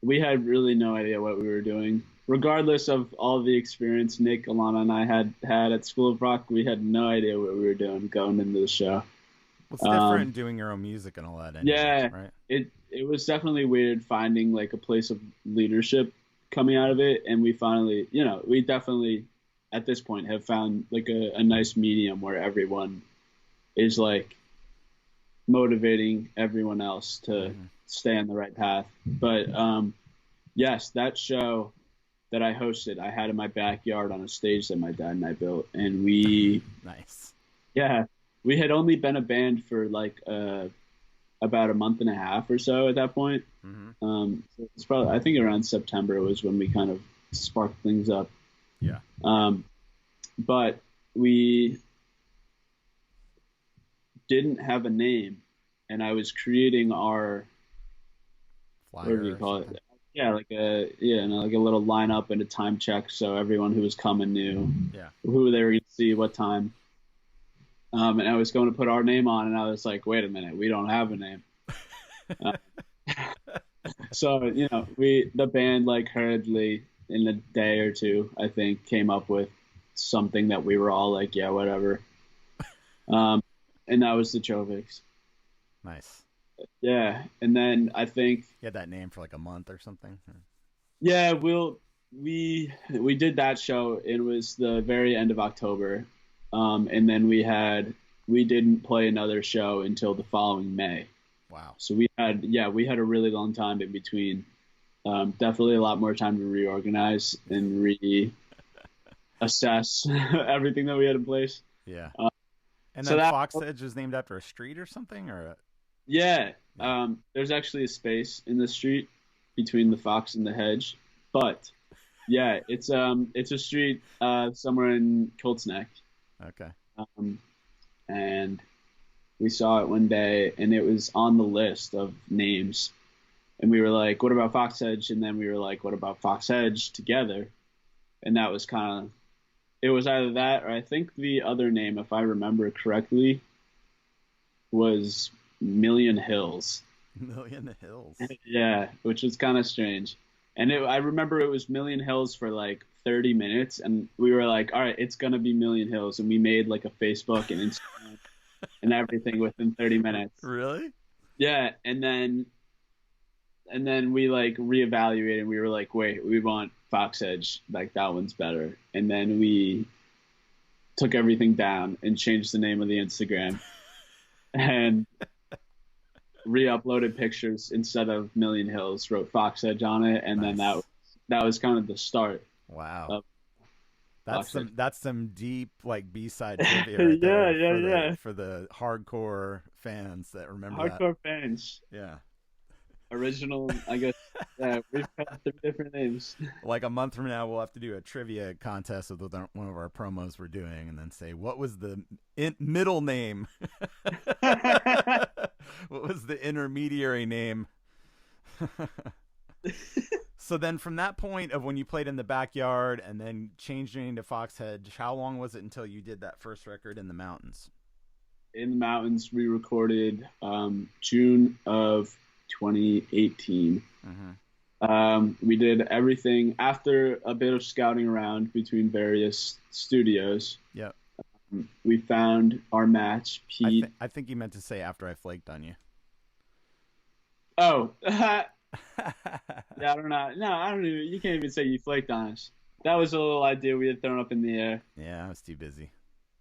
we had really no idea what we were doing. Regardless of all the experience Nick, Alana, and I had at School of Rock, we had no idea what we were doing going into the show. What's different doing your own music and all that anyway, Yeah, right? it was definitely weird finding like a place of leadership coming out of it, and we finally, we definitely at this point have found like a nice medium where everyone is like motivating everyone else to stay on the right path. But yes, that show that I hosted, I had in my backyard on a stage that my dad and I built, and Nice. yeah, we had only been a band for like about a month and a half or so at that point. So it's probably, I think around September was when we kind of sparked things up. Yeah. But we didn't have a name, and I was creating our Flyer, what do you call it? Yeah, like like a little lineup and a time check, so everyone who was coming knew who they were going to see, what time. And I was going to put our name on, and I was like, wait a minute, we don't have a name. So the band like hurriedly in a day or two, I think, came up with something that we were all like, yeah, whatever. And that was the Choviks. Nice. Yeah, and then I think you had that name for like a month or something. Yeah, we did that show. It was the very end of October, and then we didn't play another show until the following May. Wow. So we had a really long time in between. Definitely a lot more time to reorganize and reassess everything that we had in place. Yeah. And then Foxhedge is named after a street or something, or yeah. There's actually a space in the street between the Fox and the Hedge, but yeah, it's a street somewhere in Colts Neck. Okay. And we saw it one day, and it was on the list of names, and we were like, "What about Foxhedge?" And then we were like, "What about Foxhedge together?" And that was kind of, it was either that or I think the other name, if I remember correctly, was Million Hills. Million Hills. Yeah, which was kind of strange. And I remember it was Million Hills for like 30 minutes, and we were like, all right, it's going to be Million Hills. And we made like a Facebook and Instagram and everything within 30 minutes. Really? Yeah. And then we like reevaluated, and we were like, wait, we want Foxhedge. Like that one's better. And then we took everything down and changed the name of the Instagram and re-uploaded pictures instead of Million Hills, wrote Foxhedge on it, and nice. Then that was kind of the start. Wow. That's some deep like B-side trivia right there for the hardcore fans that remember hardcore fans. Yeah. Original, I guess. We've got 3 different names. Like a month from now, we'll have to do a trivia contest with one of our promos we're doing, and then say, what was the middle name? What was the intermediary name? So then from that point of when you played in the backyard and then changed your name to Foxhedge, how long was it until you did that first record in the mountains? In the mountains, we recorded June of 2018. We did everything after a bit of scouting around between various studios. Yep. We found our match, Pete. I think you meant to say after I flaked on you. Oh. Yeah, I don't know. No, I don't even. You can't even say you flaked on us. That was a little idea we had thrown up in the air. Yeah, I was too busy.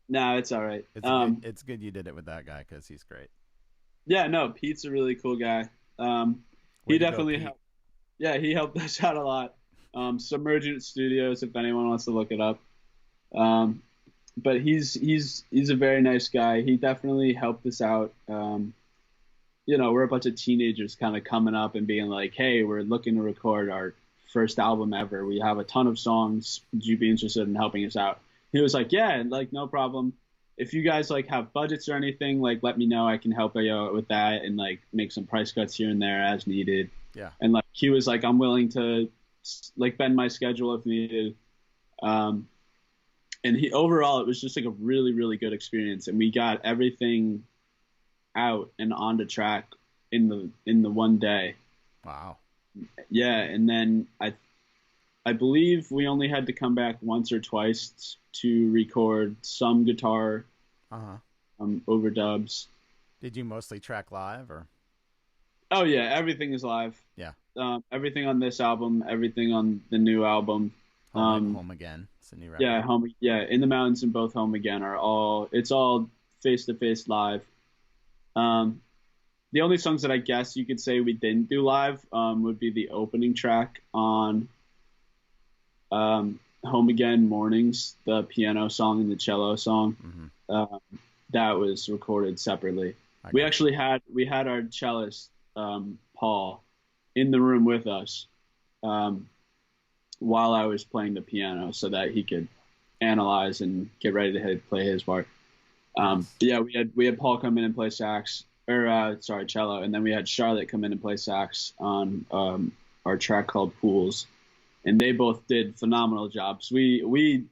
No, it's all right. It's good you did it with that guy because he's great. Yeah, no, Pete's a really cool guy. He definitely helped. Yeah, he helped us out a lot. Submergent Studios, if anyone wants to look it up. But he's a very nice guy. He definitely helped us out. We're a bunch of teenagers kind of coming up and being like, hey, we're looking to record our first album ever. We have a ton of songs. Would you be interested in helping us out? He was like, yeah, like, no problem. If you guys like have budgets or anything, like, let me know. I can help you out with that and like make some price cuts here and there as needed. Yeah. And like, he was like, I'm willing to like bend my schedule if needed. Um, and he overall it was just like a really really good experience, and we got everything out and onto track in the one day. Wow. Yeah, and then I believe we only had to come back once or twice to record some guitar Uh-huh. overdubs. Did you mostly track live or? Oh yeah, everything is live. Yeah. Everything on this album, everything on the new album. Home Again. It's a new record. Yeah, home. Yeah, In the Mountains and both Home Again are all. It's all face to face live. The only songs that I guess you could say we didn't do live would be the opening track on Home Again Mornings, the piano song and the cello song. Mm-hmm. That was recorded separately. We had our cellist Paul in the room with us while I was playing the piano, so that he could analyze and get ready to play his part. Nice. Yeah, we had Paul come in and play sax, or cello, and then we had Charlotte come in and play sax on our track called Pools, and they both did phenomenal jobs. We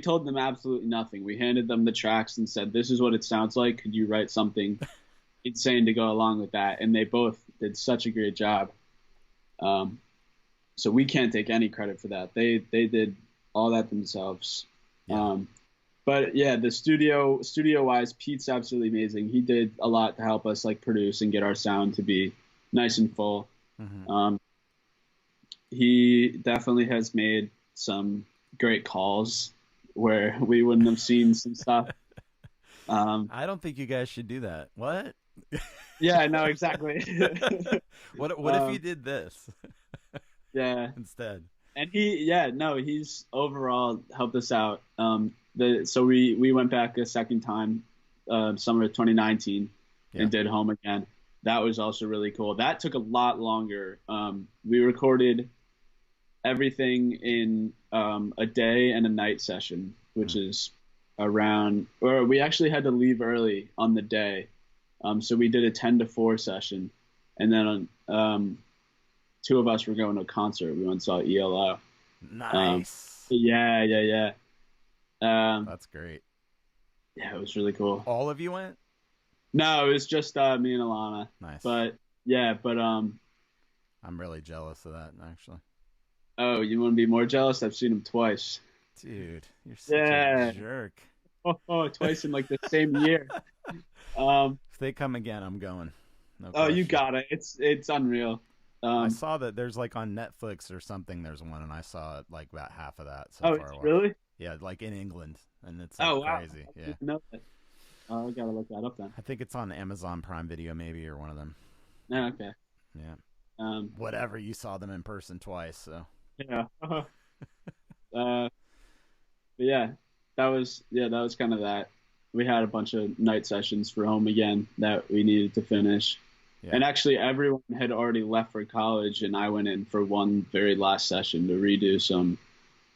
told them absolutely nothing. We handed them the tracks and said, "This is what it sounds like. Could you write something insane to go along with that?" And they both did such a great job. So we can't take any credit for that. They did all that themselves. Yeah. But yeah, the studio wise, Pete's absolutely amazing. He did a lot to help us like produce and get our sound to be nice and full. Mm-hmm. He definitely has made some great calls where we wouldn't have seen some stuff. I don't think you guys should do that. What? Yeah, no, exactly. What if you did this? Yeah. Instead. And he's overall helped us out. So we went back a second time, summer of 2019, and did Home Again. That was also really cool. That took a lot longer. We recorded everything in a day and a night session, which is or we actually had to leave early on the day. So we did a 10 to 4 session, and then two of us were going to a concert. We went and saw ELO. Nice. Yeah. That's great. Yeah, it was really cool. All of you went? No, it was just me and Alana. Nice. But I'm really jealous of that, actually. Oh, you want to be more jealous? I've seen him twice. Dude, you're such a jerk. Twice in like the same year. If they come again, I'm going. No question. You got it. It's unreal. I saw that there's like on Netflix or something. There's one, and I saw like about half of that so far. Really? Yeah, like in England, and it's like crazy. Wow. Yeah. I didn't know that. I gotta look that up then. I think it's on Amazon Prime Video, maybe, or one of them. Oh, okay. Yeah. Whatever. You saw them in person twice, so. Yeah. But yeah, that was kind of that. We had a bunch of night sessions for Home Again that we needed to finish. Yeah. And actually, everyone had already left for college, and I went in for one very last session to redo some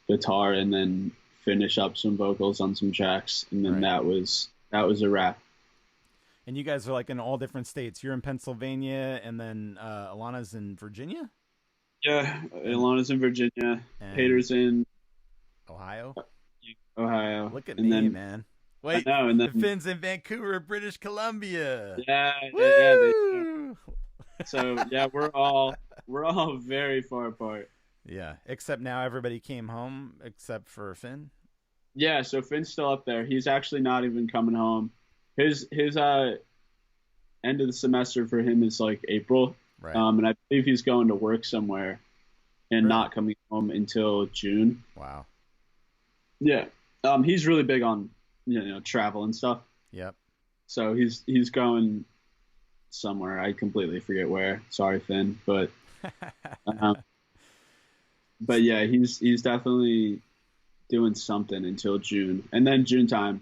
guitar and then finish up some vocals on some tracks, and then that was a wrap. And you guys are like in all different states. You're in Pennsylvania, and then Alana's in Virginia? Yeah, Alana's in Virginia. And Pater's in Ohio. Look at me, man. Wait, I know, and then Finn's in Vancouver, British Columbia. Yeah. So yeah, we're all very far apart. Yeah, except now everybody came home except for Finn. Yeah, so Finn's still up there. He's actually not even coming home. His end of the semester for him is like April. Right. And I believe he's going to work somewhere and not coming home until June. Wow. Yeah. He's really big on travel and stuff. Yep. So he's going somewhere. I completely forget where. Sorry, Finn, but yeah, he's definitely doing something until June, and then June time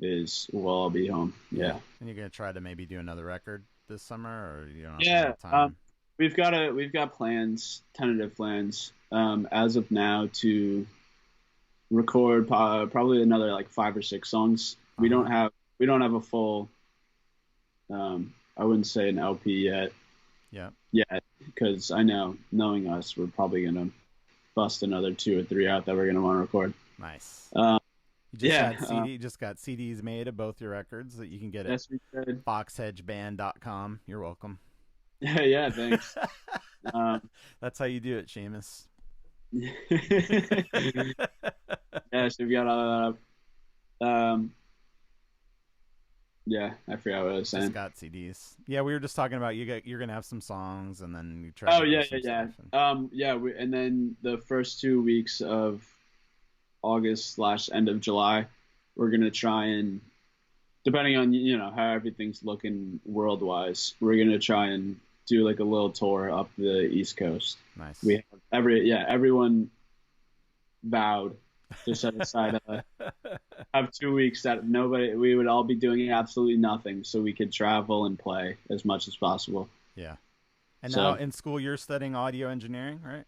we'll all be home. Yeah. And you're gonna try to maybe do another record this summer, or you don't have time? We've got plans, tentative plans, as of now to record probably another like 5 or 6 songs. We don't have a full I wouldn't say an LP yet. Yeah. Yet, because I know, knowing us, we're probably gonna bust another 2 or 3 out that we're gonna want to record. Nice. Um, You just got CDs made of both your records that you can get at yes, we did. foxhedgeband.com. You're welcome. Yeah, thanks. That's how you do it, Seamus. Yeah, so we got all that up. Yeah, I forgot what I was saying. Just got CDs. Yeah, we were just talking about you're gonna have some songs, and then you try. Oh yeah. And then the first 2 weeks of August / end of July, we're gonna try and, depending on how everything's looking world wise, we're gonna try and do like a little tour up the East Coast. Nice. We have everyone vowed to set aside have 2 weeks that we would all be doing absolutely nothing, so we could travel and play as much as possible. Yeah. And now in school you're studying audio engineering, right?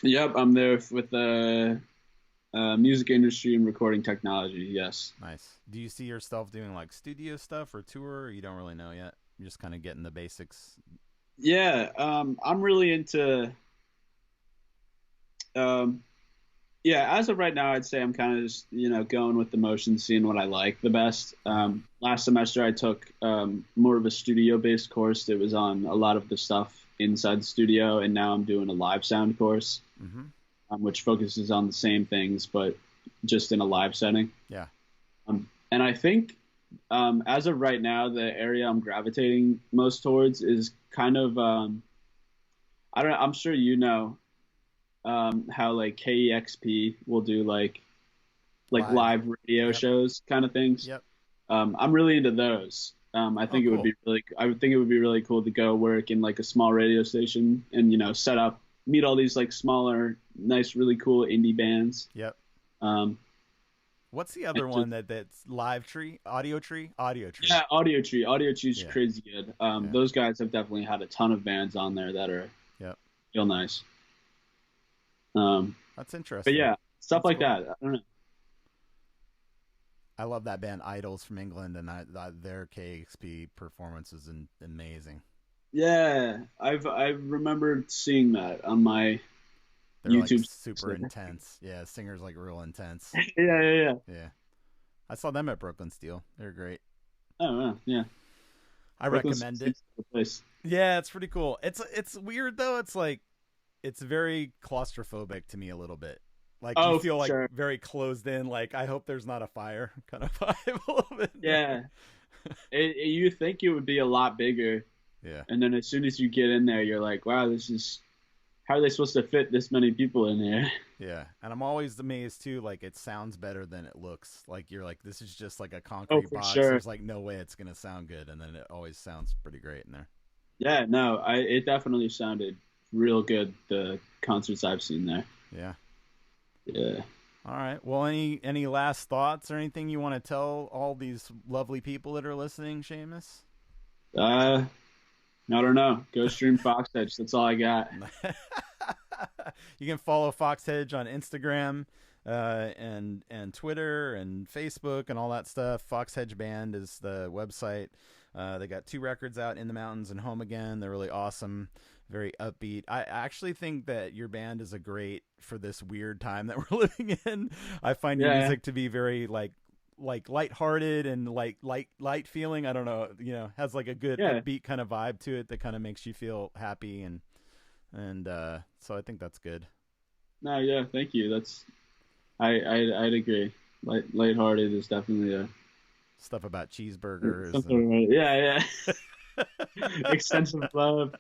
Yep, I'm there with the music industry and recording technology. Yes. Nice. Do you see yourself doing like studio stuff or tour, or you don't really know yet? You're just kind of getting the basics. Yeah, I'm really into. Yeah, as of right now, I'd say I'm kind of just going with the motions, seeing what I like the best. Last semester, I took more of a studio-based course that was on a lot of the stuff inside the studio, and now I'm doing a live sound course, which focuses on the same things but just in a live setting. Yeah. And I think as of right now, the area I'm gravitating most towards is kind of I don't know. I'm sure how like KEXP will do like live radio shows kind of things. Yep. I'm really into those. I think cool. I would think it would be really cool to go work in like a small radio station and set up, meet all these like smaller, nice, really cool indie bands. Yep. What's the other one that's Live Tree? Audio Tree? Audio Tree. Yeah, Audio Tree. Audio Tree's crazy good. Those guys have definitely had a ton of bands on there that are real nice. That's interesting. But yeah, stuff that's like cool. That. I don't know. I love that band Idols from England, and their KXP performance is amazing. Yeah, I remember seeing that on my YouTube. Like super intense. Yeah, singer's like real intense. Yeah. I saw them at Brooklyn Steel. They're great. Oh wow, yeah. I recommend it. Yeah, it's pretty cool. It's weird though. It's like it's very claustrophobic to me a little bit. Like you feel like very closed in. Like I hope there's not a fire kind of vibe a little bit. Yeah. You think it would be a lot bigger. Yeah. And then as soon as you get in there, you're like, wow, how are they supposed to fit this many people in here? Yeah. And I'm always amazed too. Like it sounds better than it looks. Like you're like, this is just like a concrete box. Sure. There's like no way it's going to sound good. And then it always sounds pretty great in there. Yeah, no, it definitely sounded real good. The concerts I've seen there. Yeah. Yeah. All right. Well, any last thoughts or anything you want to tell all these lovely people that are listening, Seamus? I don't know. Go stream Foxhedge. That's all I got. You can follow Foxhedge on Instagram and Twitter and Facebook and all that stuff. Foxhedge Band is the website. They got 2 records out, In the Mountains and Home Again. They're really awesome. Very upbeat. I actually think that your band is a great for this weird time that we're living in. I find your music to be very like lighthearted and like light feeling. I don't know, has like a good upbeat kind of vibe to it that kind of makes you feel happy and so I think that's good. No, yeah, thank you. That's I'd agree. Lighthearted is definitely stuff about cheeseburgers. Yeah. Extensive love.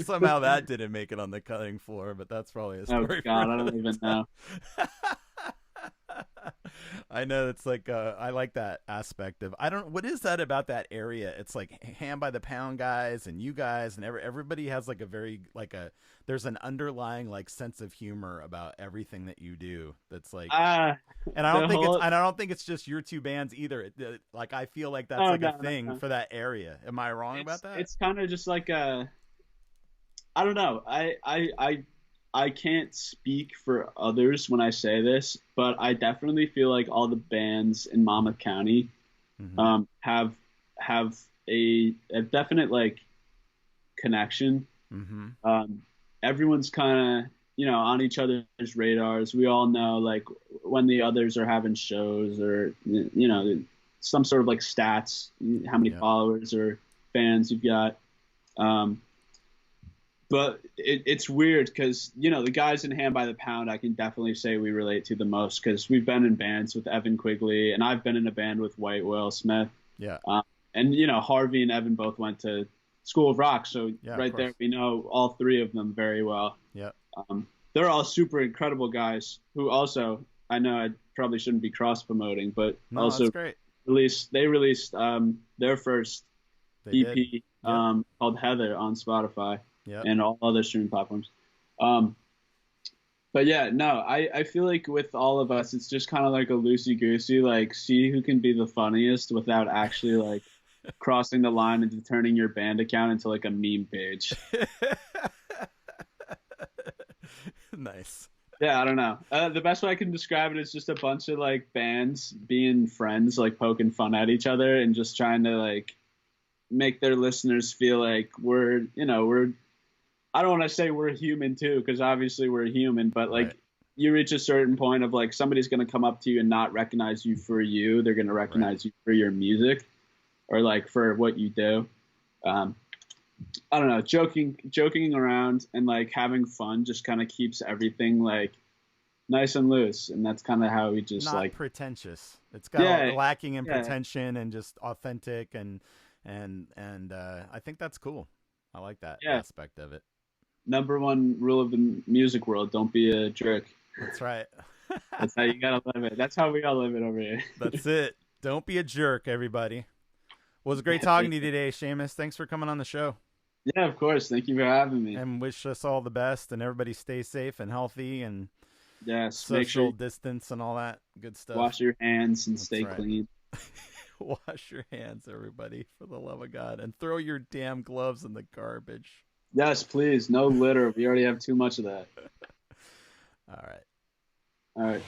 Somehow that didn't make it on the cutting floor, but that's probably a story. Oh God, I don't even know. I know it's like I like that aspect of what is that about that area? It's like Ham by the Pound guys and you guys and everybody has like a very there's an underlying like sense of humor about everything that you do. That's like and I don't think it's just your 2 bands either. Like I feel like that's a thing for that area. Am I wrong about that? It's kind of just like I don't know. I can't speak for others when I say this, but I definitely feel like all the bands in Monmouth County have a definite like connection. Everyone's kind of on each other's radars. We all know like when the others are having shows or some sort of like stats, how many Yeah. followers or fans you've got. But it's weird because the guys in Hand by the Pound, I can definitely say we relate to the most because we've been in bands with Evan Quigley, and I've been in a band with White Will Smith. Yeah. And Harvey and Evan both went to School of Rock, so Yeah, right there we know all three of them very well. Yeah. They're all super incredible guys who also, I know I probably shouldn't be cross promoting, but No, also that's great. released their first They EP did. Yeah. called Heather on Spotify Yeah. and all other streaming platforms. But yeah, no, I feel like with all of us, it's just kind of like a loosey goosey, like see who can be the funniest without actually like crossing the line into turning your band account into like a meme page. Nice. Yeah, I don't know. The best way I can describe it is just a bunch of like bands being friends, like poking fun at each other and just trying to like make their listeners feel like we're I don't want to say we're human too, because obviously we're human, but like Right. you reach a certain point of like somebody's going to come up to you and not recognize you for you. They're going to recognize you for your music or like for what you do. I don't know, joking around and like having fun just kind of keeps everything like nice and loose, and that's kind of how we just Not like pretentious. It's got lacking in yeah. pretension and just authentic and I think that's cool. I like that aspect of it. Number one rule of the music world: don't be a jerk. That's right. That's how you gotta live it. That's how we all live it over here. That's it. Don't be a jerk, everybody. Well, it was great talking to you today, Seamus. Thanks for coming on the show. Yeah, of course. Thank you for having me. And wish us all the best, and everybody stay safe and healthy, and yes, social distance and all that good stuff. Wash your hands and That's stay right. clean. Wash your hands, everybody, for the love of God, and throw your damn gloves in the garbage. Yes, please. No litter. We already have too much of that. All right. All right.